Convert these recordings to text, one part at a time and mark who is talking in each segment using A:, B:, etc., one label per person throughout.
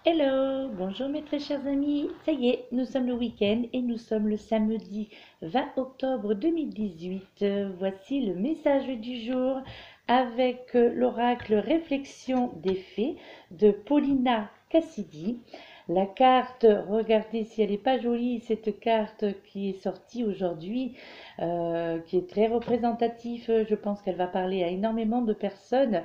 A: Hello, bonjour mes très chers amis. Ça y est, nous sommes le week-end et nous sommes le samedi 20 octobre 2018. Voici le message du jour avec l'oracle Réflexion des fées de Paulina Cassidy. La carte, regardez si elle n'est pas jolie, cette carte qui est sortie aujourd'hui, qui est très représentative. Je pense qu'elle va parler à énormément de personnes.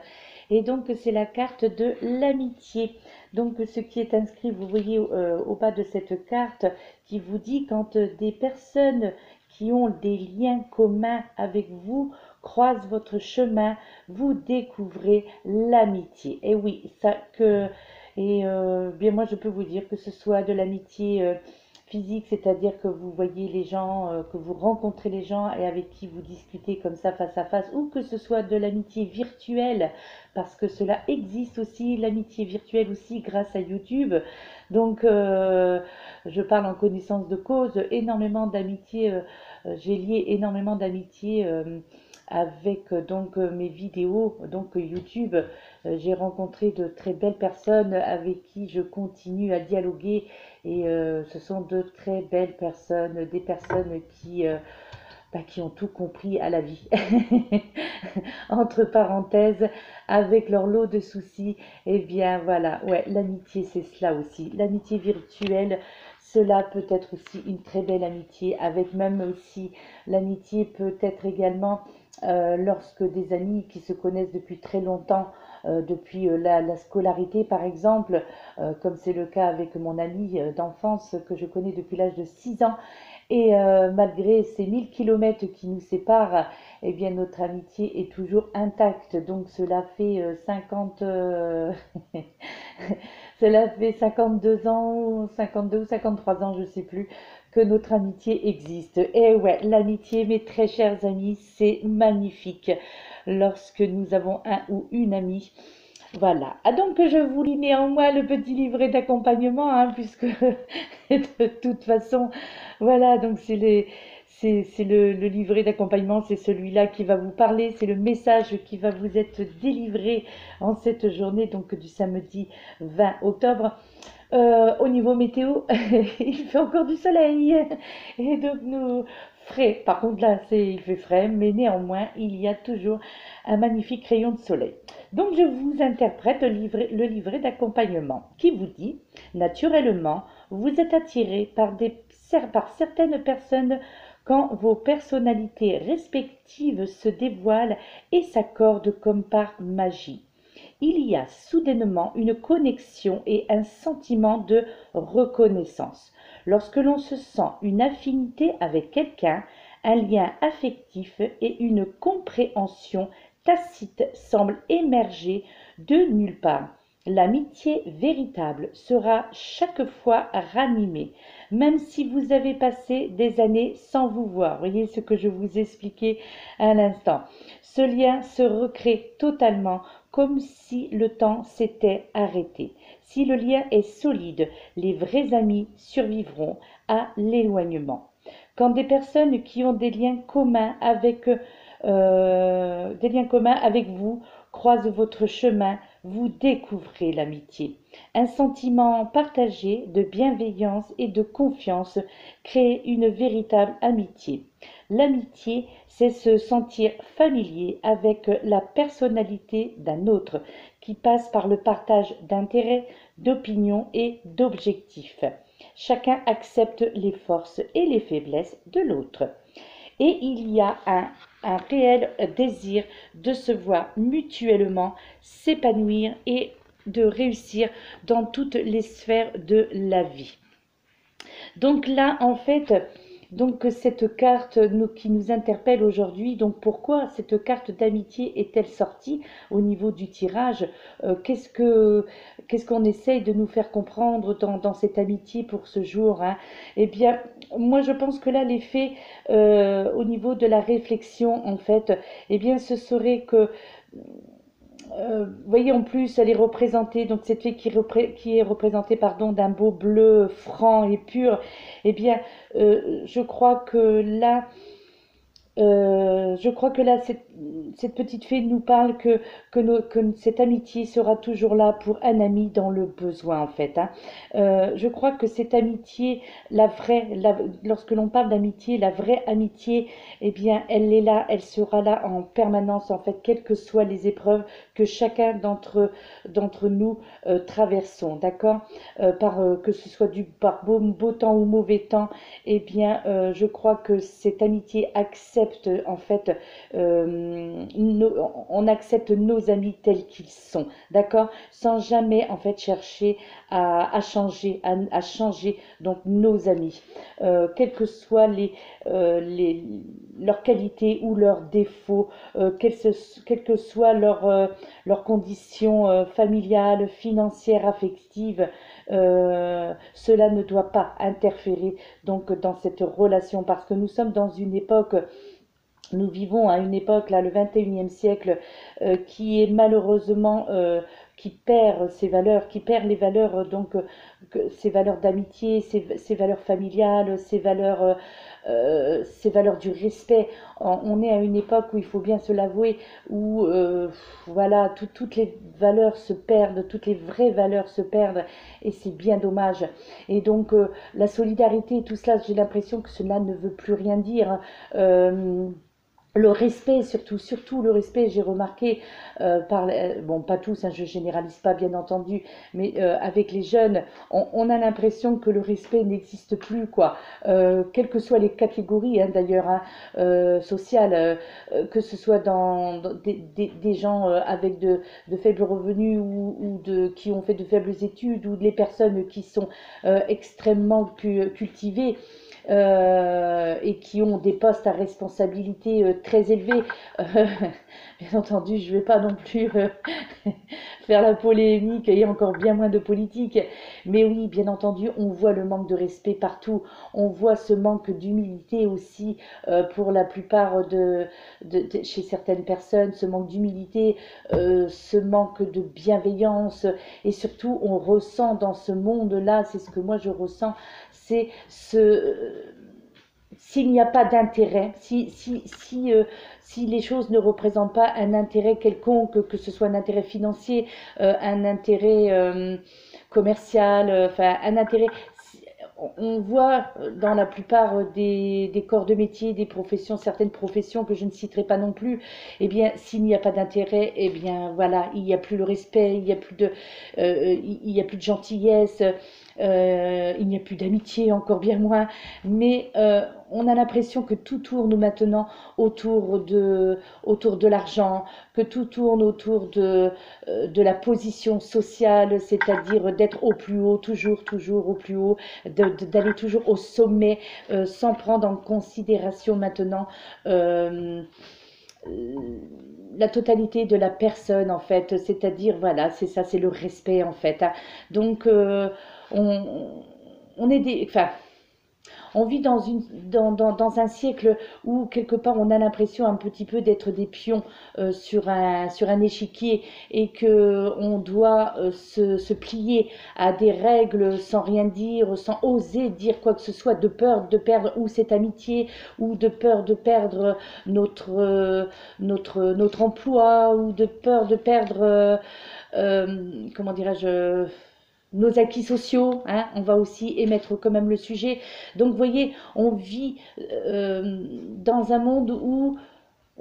A: Et donc c'est la carte de l'amitié. Donc ce qui est inscrit, vous voyez au bas de cette carte, qui vous dit quand des personnes qui ont des liens communs avec vous croisent votre chemin, vous découvrez l'amitié. Et oui, ça que bien moi je peux vous dire que ce soit de l'amitié physique, c'est-à-dire que vous voyez les gens, que vous rencontrez les gens et avec qui vous discutez comme ça face à face, ou que ce soit de l'amitié virtuelle, parce que cela existe aussi, l'amitié virtuelle aussi grâce à YouTube. Donc je parle en connaissance de cause, énormément d'amitié, j'ai lié énormément d'amitié avec mes vidéos, donc YouTube. J'ai rencontré de très belles personnes avec qui je continue à dialoguer et ce sont de très belles personnes, des personnes qui ont tout compris à la vie. Entre parenthèses, avec leur lot de soucis, eh bien voilà, ouais, l'amitié c'est cela aussi. L'amitié virtuelle, cela peut être aussi une très belle amitié, avec même aussi l'amitié peut être également lorsque des amis qui se connaissent depuis très longtemps, depuis la scolarité par exemple, comme c'est le cas avec mon ami d'enfance que je connais depuis l'âge de 6 ans, et malgré ces 1000 kilomètres qui nous séparent, eh bien notre amitié est toujours intacte. Donc cela fait 50, cela fait 52 ans, 52 ou 53 ans, je ne sais plus, que notre amitié existe. Et ouais, l'amitié, mes très chers amis, c'est magnifique lorsque nous avons un ou une amie. Voilà. Ah donc je vous lis néanmoins le petit livret d'accompagnement, hein, puisque de toute façon, voilà, donc c'est le livret d'accompagnement, c'est celui-là qui va vous parler, c'est le message qui va vous être délivré en cette journée, donc du samedi 20 octobre. Au niveau météo, il fait encore du soleil. Et donc nous frais. Par contre là, il fait frais, mais néanmoins, il y a toujours un magnifique rayon de soleil. Donc je vous interprète le livret d'accompagnement qui vous dit, naturellement, vous êtes attiré par certaines personnes quand vos personnalités respectives se dévoilent et s'accordent comme par magie. Il y a soudainement une connexion et un sentiment de reconnaissance. Lorsque l'on se sent une affinité avec quelqu'un, un lien affectif et une compréhension tacite semblent émerger de nulle part. L'amitié véritable sera chaque fois ranimée, même si vous avez passé des années sans vous voir. Voyez ce que je vous expliquais à l'instant. Ce lien se recrée totalement comme si le temps s'était arrêté. Si le lien est solide, les vrais amis survivront à l'éloignement. Quand des personnes qui ont des liens communs avec vous croisent votre chemin, vous découvrez l'amitié. Un sentiment partagé de bienveillance et de confiance crée une véritable amitié. L'amitié, c'est se sentir familier avec la personnalité d'un autre, qui passe par le partage d'intérêts, d'opinions et d'objectifs. Chacun accepte les forces et les faiblesses de l'autre. Et il y a un réel désir de se voir mutuellement s'épanouir et de réussir dans toutes les sphères de la vie. Donc là, en fait, donc cette carte qui nous interpelle aujourd'hui, donc pourquoi cette carte d'amitié est-elle sortie au niveau du tirage? Qu'est-ce qu'on essaye de nous faire comprendre dans cette amitié pour ce jour, hein? Eh bien, moi je pense que là, l'effet au niveau de la réflexion, en fait, eh bien, ce serait que vous voyez, en plus, elle est représentée, donc cette fée qui est représentée, pardon, d'un beau bleu franc et pur. Eh bien, je crois que là, Je crois que là, cette petite fée nous parle que cette amitié sera toujours là pour un ami dans le besoin, en fait, hein. Je crois que cette amitié, la vraie, lorsque l'on parle d'amitié, la vraie amitié, eh bien, elle est là, elle sera là en permanence, en fait, quelles que soient les épreuves que chacun d'entre nous traversons, d'accord? Que ce soit par beau temps ou mauvais temps, eh bien, je crois que cette amitié accepte, en fait, on accepte nos amis tels qu'ils sont, d'accord? Sans jamais, en fait, chercher à changer donc nos amis, quelles que soient leurs qualités ou leurs défauts, quelles que soient leurs conditions familiales, financières, affectives. Cela ne doit pas interférer donc dans cette relation, parce que nous sommes dans une époque, nous vivons à une époque, là, le 21e siècle, qui est malheureusement, qui perd ses valeurs, qui perd les valeurs, ses valeurs d'amitié, ses valeurs familiales, ses valeurs du respect. On est à une époque où il faut bien se l'avouer, où voilà, toutes les valeurs se perdent, toutes les vraies valeurs se perdent, et c'est bien dommage. Et donc la solidarité, tout cela, j'ai l'impression que cela ne veut plus rien dire. Le respect, surtout le respect, j'ai remarqué, bon, pas tous, hein, je généralise pas bien entendu, mais avec les jeunes, on a l'impression que le respect n'existe plus, quoi. Quelles que soient les catégories, hein, d'ailleurs, hein, sociales, que ce soit dans des gens avec de faibles revenus, qui ont fait de faibles études, ou les personnes qui sont extrêmement cultivées. Et qui ont des postes à responsabilité très élevés. Bien entendu, je ne vais pas non plus faire la polémique et encore bien moins de politique. Mais oui, bien entendu, on voit le manque de respect partout. On voit ce manque d'humilité aussi pour la plupart chez certaines personnes, ce manque d'humilité, ce manque de bienveillance. Et surtout, on ressent dans ce monde-là, c'est ce que moi je ressens, c'est s'il n'y a pas d'intérêt, si les choses ne représentent pas un intérêt quelconque, que ce soit un intérêt financier, un intérêt commercial, enfin un intérêt, on voit dans la plupart des corps de métier, des professions, certaines professions que je ne citerai pas non plus, eh bien, s'il n'y a pas d'intérêt, eh bien, voilà, il n'y a plus le respect, il n'y a plus de gentillesse, il n'y a plus d'amitié, encore bien moins, mais on a l'impression que tout tourne maintenant autour de l'argent, que tout tourne autour de la position sociale, c'est-à-dire d'être au plus haut, toujours au plus haut, d'aller toujours au sommet, sans prendre en considération maintenant la totalité de la personne, en fait, c'est-à-dire, voilà, c'est ça, c'est le respect, en fait, hein. Donc, on est enfin, on vit dans un siècle où, quelque part, on a l'impression un petit peu d'être des pions sur un échiquier, et qu'on doit se plier à des règles sans rien dire, sans oser dire quoi que ce soit, de peur de perdre ou cette amitié, ou de peur de perdre notre emploi, ou de peur de perdre, comment dirais-je, nos acquis sociaux, hein, on va aussi émettre quand même le sujet. Donc, vous voyez, on vit dans un monde où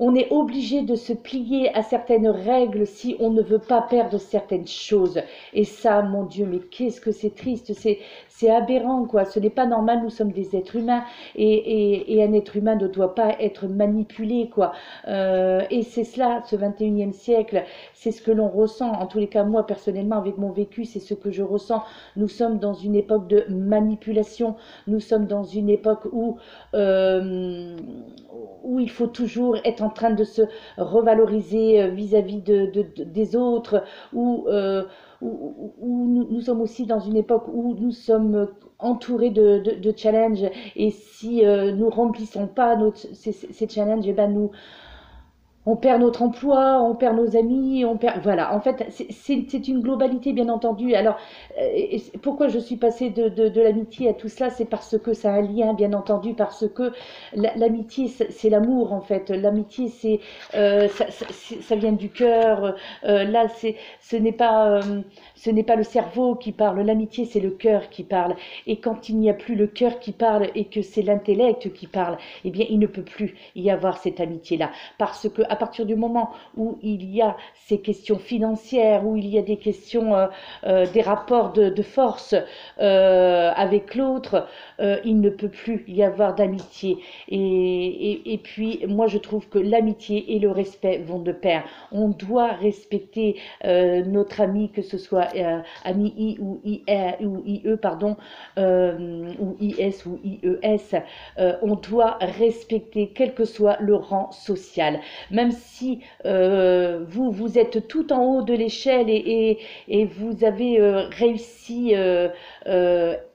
A: on est obligé de se plier à certaines règles si on ne veut pas perdre certaines choses. Et ça, mon Dieu, mais qu'est-ce que c'est triste, c'est aberrant, quoi. Ce n'est pas normal, nous sommes des êtres humains, et un être humain ne doit pas être manipulé, quoi. Et c'est cela, ce 21e siècle, c'est ce que l'on ressent. En tous les cas, moi, personnellement, avec mon vécu, c'est ce que je ressens. Nous sommes dans une époque de manipulation, nous sommes dans une époque où il faut toujours être en train de se revaloriser vis-à-vis des autres, où nous sommes aussi dans une époque où nous sommes entourés de challenges, et si nous remplissons pas ces challenges, eh ben on perd notre emploi, on perd nos amis, on perd... Voilà, en fait, c'est une globalité, bien entendu. Alors, pourquoi je suis passée de l'amitié à tout cela? C'est parce que ça a un lien, bien entendu, parce que l'amitié, c'est l'amour, en fait. L'amitié, ça vient du cœur. Là, ce n'est pas le cerveau qui parle. L'amitié, c'est le cœur qui parle. Et quand il n'y a plus le cœur qui parle et que c'est l'intellect qui parle, eh bien, il ne peut plus y avoir cette amitié-là. Parce que à partir du moment où il y a ces questions financières, où il y a des questions, des rapports de force avec l'autre, il ne peut plus y avoir d'amitié. Et puis, moi, je trouve que l'amitié et le respect vont de pair. On doit respecter notre ami, que ce soit ami I ou IE, pardon, ou IS ou IES. On doit respecter quel que soit le rang social. Même si vous êtes tout en haut de l'échelle et vous avez réussi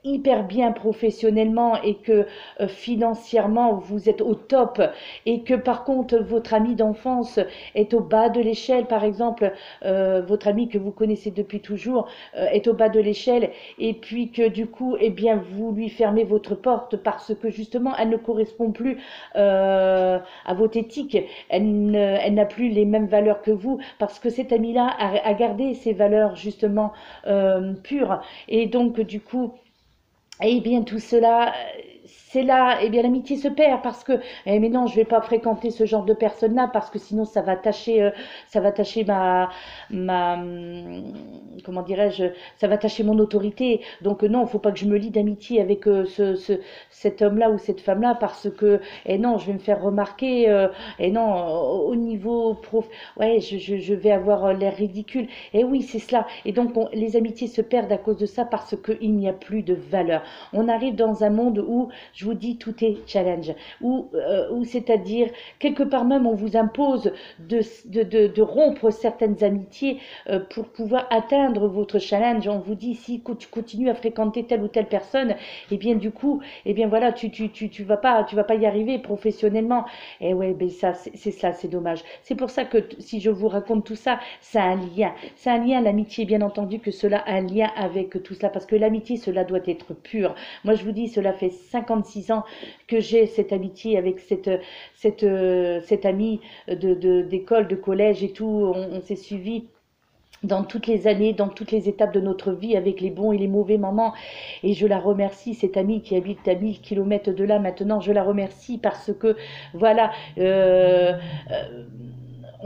A: hyper bien professionnellement et que financièrement vous êtes au top et que par contre votre ami d'enfance est au bas de l'échelle, par exemple votre ami que vous connaissez depuis toujours est au bas de l'échelle et puis que du coup eh bien vous lui fermez votre porte parce que justement elle ne correspond plus à votre éthique, elle n'a plus les mêmes valeurs que vous parce que cet ami-là a gardé ses valeurs justement pures et donc du coup eh bien, tout cela, c'est là, eh bien, l'amitié se perd parce que, mais non, je vais pas fréquenter ce genre de personnes-là parce que sinon ça va tâcher comment dirais-je, ça va tâcher mon autorité. Donc non, faut pas que je me lie d'amitié avec cet homme-là ou cette femme-là parce que, et non, je vais me faire remarquer, et non, au niveau prof, ouais, je vais avoir l'air ridicule. Et oui, c'est cela. Et donc, les amitiés se perdent à cause de ça parce qu'il n'y a plus de valeur. On arrive dans un monde où, je vous dis, tout est challenge, où c'est-à-dire, quelque part même, on vous impose de rompre certaines amitiés pour pouvoir atteindre votre challenge. On vous dit, si tu continues à fréquenter telle ou telle personne, et bien du coup, et bien voilà, tu vas pas y arriver professionnellement. Et ouais, ben ça, c'est dommage. C'est pour ça que si je vous raconte tout ça, ça a un lien. C'est un lien, l'amitié, bien entendu, que cela a un lien avec tout cela, parce que l'amitié, cela doit être pur. Moi, je vous dis, cela fait 56 ans que j'ai cette amitié avec cette amie d'école, de collège et tout. On s'est suivis dans toutes les années, dans toutes les étapes de notre vie, avec les bons et les mauvais moments. Et je la remercie, cette amie qui habite à 1000 km de là maintenant, je la remercie parce que, voilà,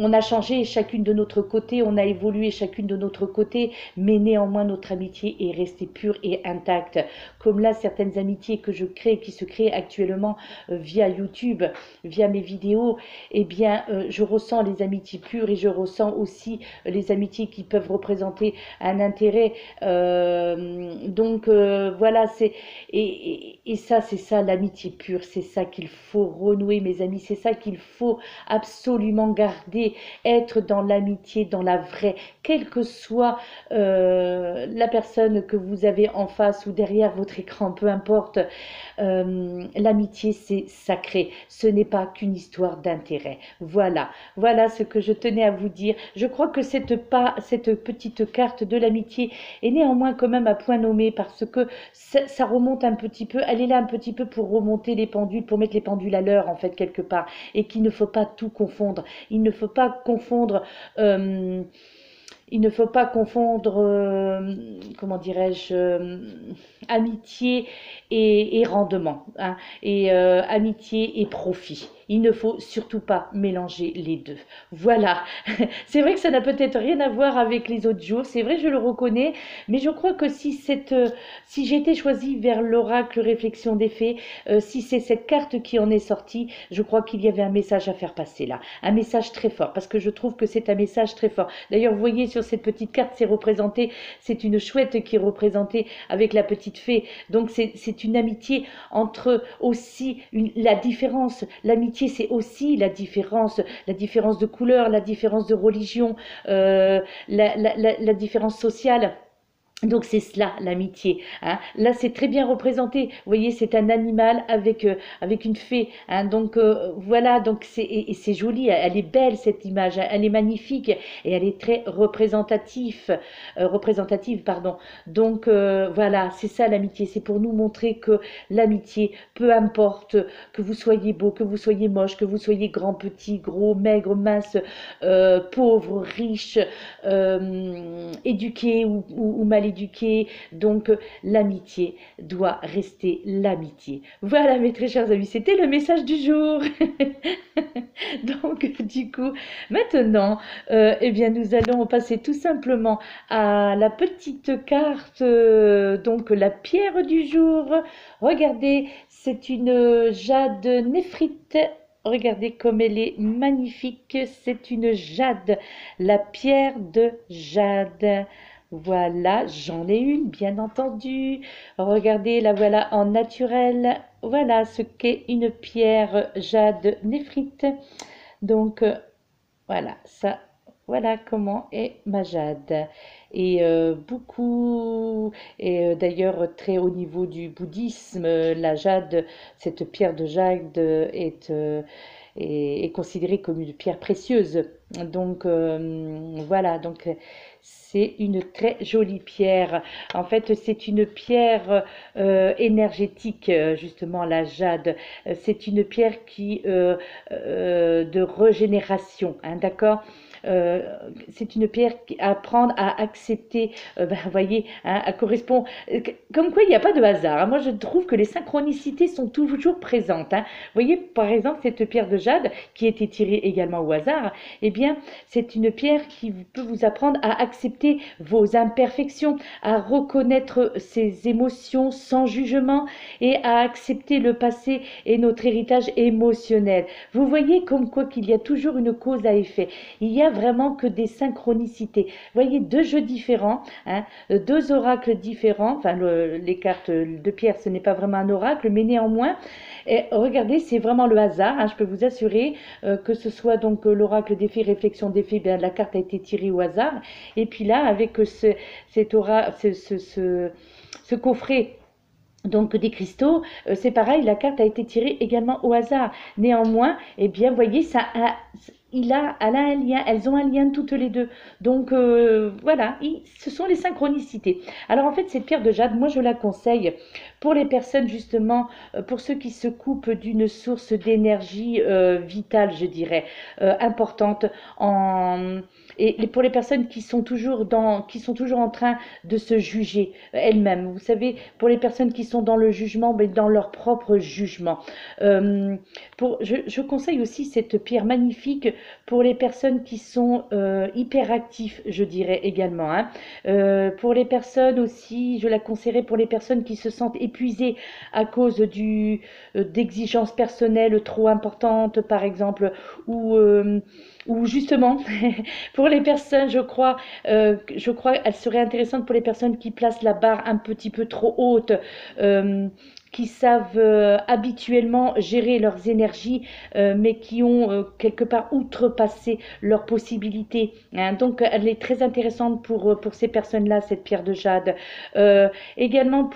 A: on a changé chacune de notre côté, on a évolué chacune de notre côté, mais néanmoins notre amitié est restée pure et intacte. Comme là, certaines amitiés que je crée, qui se créent actuellement via YouTube, via mes vidéos, eh bien, je ressens les amitiés pures et je ressens aussi les amitiés qui peuvent représenter un intérêt. Donc, voilà, et ça, c'est ça l'amitié pure, c'est ça qu'il faut renouer, mes amis, c'est ça qu'il faut absolument garder, être dans l'amitié, dans la vraie, quelle que soit la personne que vous avez en face ou derrière votre écran, peu importe, l'amitié c'est sacré, ce n'est pas qu'une histoire d'intérêt. Voilà ce que je tenais à vous dire. Je crois que cette petite carte de l'amitié est néanmoins quand même à point nommé parce que ça remonte un petit peu, elle est là un petit peu pour remonter les pendules, pour mettre les pendules à l'heure en fait quelque part, et qu'il ne faut pas tout confondre. Il ne faut pas confondre comment dirais-je, amitié et rendement, hein, et amitié et profit. Il ne faut surtout pas mélanger les deux. Voilà. C'est vrai que ça n'a peut-être rien à voir avec les autres jours. C'est vrai, je le reconnais. Mais je crois que si j'ai été choisie vers l'oracle réflexion des faits, si c'est cette carte qui en est sortie, je crois qu'il y avait un message à faire passer là. Un message très fort. Parce que je trouve que c'est un message très fort. D'ailleurs, vous voyez sur cette petite carte, c'est une chouette qui est représentée avec la petite fée. Donc, c'est une amitié entre aussi la différence. L'amitié, c'est aussi la différence de couleur, la différence de religion, la différence sociale. Donc c'est cela l'amitié, hein. Là c'est très bien représenté. Vous voyez, c'est un animal avec une fée, hein. Donc voilà, donc c'est joli, elle est belle cette image, elle est magnifique et elle est très représentative, pardon. Donc voilà, c'est ça l'amitié. C'est pour nous montrer que l'amitié, peu importe que vous soyez beau, que vous soyez moche, que vous soyez grand, petit, gros, maigre, mince, pauvre, riche, éduqué ou mal éduqué. Donc l'amitié doit rester l'amitié. Voilà mes très chers amis, c'était le message du jour. Donc du coup, maintenant, eh bien nous allons passer tout simplement à la petite carte, donc la pierre du jour. Regardez, c'est une jade néphrite. Regardez comme elle est magnifique, c'est une jade, la pierre de jade. Voilà, j'en ai une, bien entendu. Regardez, la voilà en naturel. Voilà ce qu'est une pierre jade néphrite. Donc, voilà, ça, voilà comment est ma jade. Et beaucoup, et d'ailleurs très au niveau du bouddhisme, la jade, cette pierre de jade est considérée comme une pierre précieuse. Donc voilà, donc c'est une très jolie pierre. En fait, c'est une pierre énergétique, justement la jade. C'est une pierre de régénération, hein, d'accord. C'est une pierre à apprendre à accepter, vous voyez, hein, elle correspond, comme quoi il n'y a pas de hasard, hein. Moi je trouve que les synchronicités sont toujours présentes, hein. Vous voyez par exemple cette pierre de jade qui a été tirée également au hasard, eh bien c'est une pierre qui peut vous apprendre à accepter vos imperfections, à reconnaître ses émotions sans jugement et à accepter le passé et notre héritage émotionnel. Vous voyez comme quoi qu'il y a toujours une cause à effet. Il y a vraiment que des synchronicités. Vous voyez deux jeux différents, hein, deux oracles différents. Enfin, les cartes de pierre, ce n'est pas vraiment un oracle, mais néanmoins, et regardez, c'est vraiment le hasard, hein, je peux vous assurer que ce soit donc l'oracle des fées, réflexion des fées, bien, la carte a été tirée au hasard. Et puis là, avec ce coffret donc des cristaux, c'est pareil, la carte a été tirée également au hasard. Néanmoins, eh bien, vous voyez, elle a un lien, elles ont un lien toutes les deux. Donc voilà, ce sont les synchronicités. Alors en fait, cette pierre de jade, moi je la conseille pour les personnes justement, pour ceux qui se coupent d'une source d'énergie vitale, je dirais, importante et pour les personnes qui sont toujours en train de se juger elles-mêmes. Vous savez, pour les personnes qui sont dans le jugement, mais dans leur propre jugement. Je conseille aussi cette pierre magnifique pour les personnes qui sont hyperactifs, je dirais également, hein. Pour les personnes aussi, je la conseillerais pour les personnes qui se sentent épuisées à cause d'exigences personnelles trop importantes, par exemple, ou justement, pour les personnes, je crois elle serait intéressante pour les personnes qui placent la barre un petit peu trop haute, qui savent habituellement gérer leurs énergies, mais qui ont quelque part outrepassé leurs possibilités, hein. Donc, elle est très intéressante pour ces personnes-là, cette pierre de jade. Également,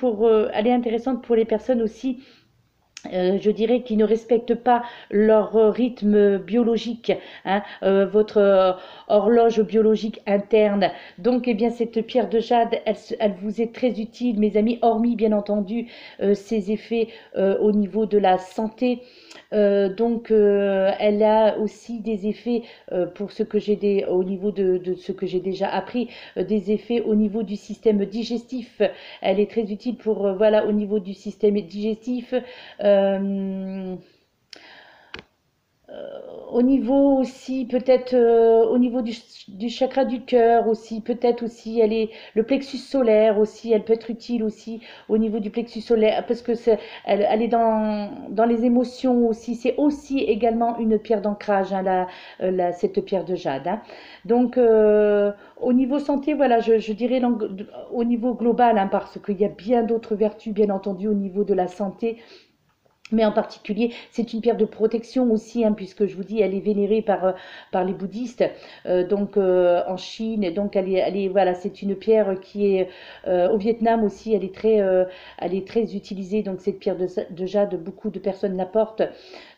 A: elle est intéressante pour les personnes aussi je dirais qui ne respectent pas leur rythme biologique, hein, votre horloge biologique interne. Donc, eh bien, cette pierre de jade, elle vous est très utile, mes amis, hormis, bien entendu, ses effets au niveau de la santé. Donc, elle a aussi des effets pour ce que au niveau de ce que j'ai déjà appris, des effets au niveau du système digestif. Elle est très utile pour, voilà, au niveau du système digestif. Euh, au niveau aussi, peut-être au niveau du chakra du cœur aussi, peut-être aussi, le plexus solaire aussi, elle peut être utile aussi au niveau du plexus solaire, parce que elle est dans les émotions aussi, c'est aussi également une pierre d'ancrage, hein, cette pierre de jade, hein. Donc, au niveau santé, voilà, je dirais au niveau global, hein, parce qu'il y a bien d'autres vertus, bien entendu, au niveau de la santé. Mais en particulier, c'est une pierre de protection aussi, hein, puisque je vous dis, elle est vénérée par les bouddhistes, en Chine. Donc, voilà, c'est une pierre qui est au Vietnam aussi. Elle est très utilisée. Donc, cette pierre de jade, beaucoup de personnes la portent.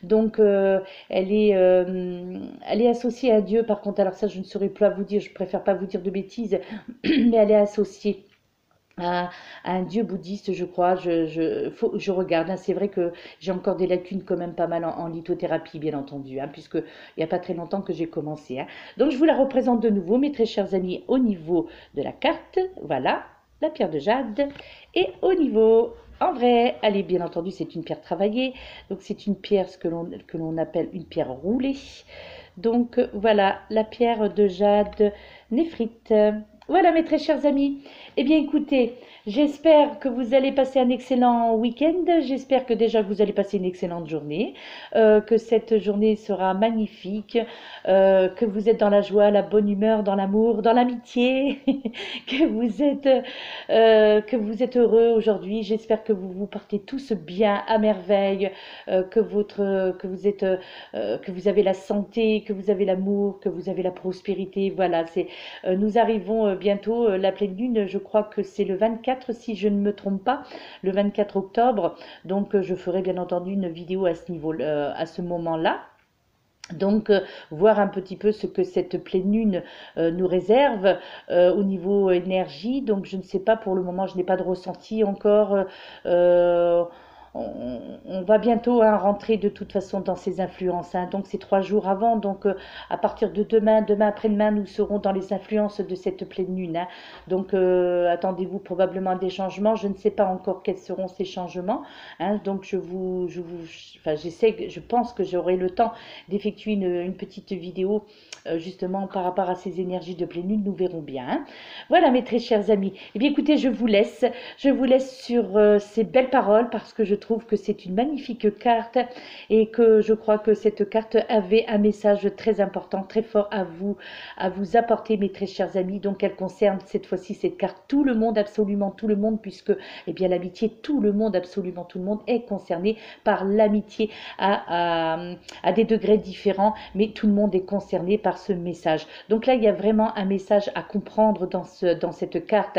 A: Donc, elle est associée à Dieu. Par contre, alors ça, je ne saurais pas vous dire. Je préfère pas vous dire de bêtises, mais elle est associée à, à un dieu bouddhiste, je crois. Je regarde, hein. C'est vrai que j'ai encore des lacunes quand même pas mal en lithothérapie, bien entendu, hein, puisque il n'y a pas très longtemps que j'ai commencé, hein. Donc je vous la représente de nouveau, mes très chers amis, au niveau de la carte. Voilà, la pierre de jade. Et au niveau, en vrai, elle est bien entendu, c'est une pierre travaillée. Donc c'est une pierre, ce que l'on appelle une pierre roulée. Donc voilà, la pierre de jade néphrite. Voilà mes très chers amis. Eh bien écoutez, j'espère que vous allez passer un excellent week-end. J'espère que déjà vous allez passer une excellente journée, que cette journée sera magnifique, que vous êtes dans la joie, la bonne humeur, dans l'amour, dans l'amitié, que vous êtes heureux aujourd'hui. J'espère que vous vous partez tous bien, à merveille, que vous avez la santé, que vous avez l'amour, que vous avez la prospérité. Voilà, nous arrivons bientôt, la pleine lune, je crois que c'est le 24, si je ne me trompe pas, le 24 octobre. Donc, je ferai bien entendu une vidéo à ce niveau, à ce moment-là. Donc, voir un petit peu ce que cette pleine lune nous réserve au niveau énergie. Donc, je ne sais pas pour le moment, je n'ai pas de ressenti encore. On va bientôt, hein, rentrer de toute façon dans ces influences, hein. Donc, c'est 3 jours avant. Donc, à partir de demain après-demain, nous serons dans les influences de cette pleine lune, hein. Donc, attendez-vous probablement à des changements. Je ne sais pas encore quels seront ces changements, hein. Donc, enfin, je pense que j'aurai le temps d'effectuer une petite vidéo justement par rapport à ces énergies de pleine lune. Nous verrons bien, hein. Voilà mes très chers amis. Eh bien écoutez, je vous laisse sur ces belles paroles, parce que je trouve que c'est une magnifique carte et que je crois que cette carte avait un message très important, très fort à vous apporter, mes très chers amis. Donc elle concerne cette fois-ci, cette carte, tout le monde, absolument tout le monde, puisque eh bien l'amitié, tout le monde, absolument tout le monde est concerné par l'amitié à des degrés différents, mais tout le monde est concerné par ce message. Donc là, il y a vraiment un message à comprendre dans cette carte,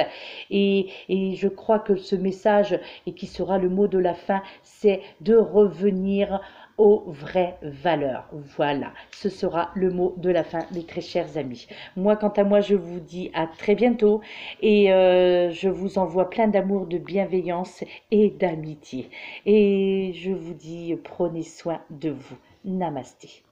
A: et je crois que ce message, et qui sera le mot de la fin, c'est de revenir aux vraies valeurs. Voilà, ce sera le mot de la fin, mes très chers amis. Moi, quant à moi, je vous dis à très bientôt, et je vous envoie plein d'amour, de bienveillance et d'amitié. Et je vous dis, prenez soin de vous. Namasté.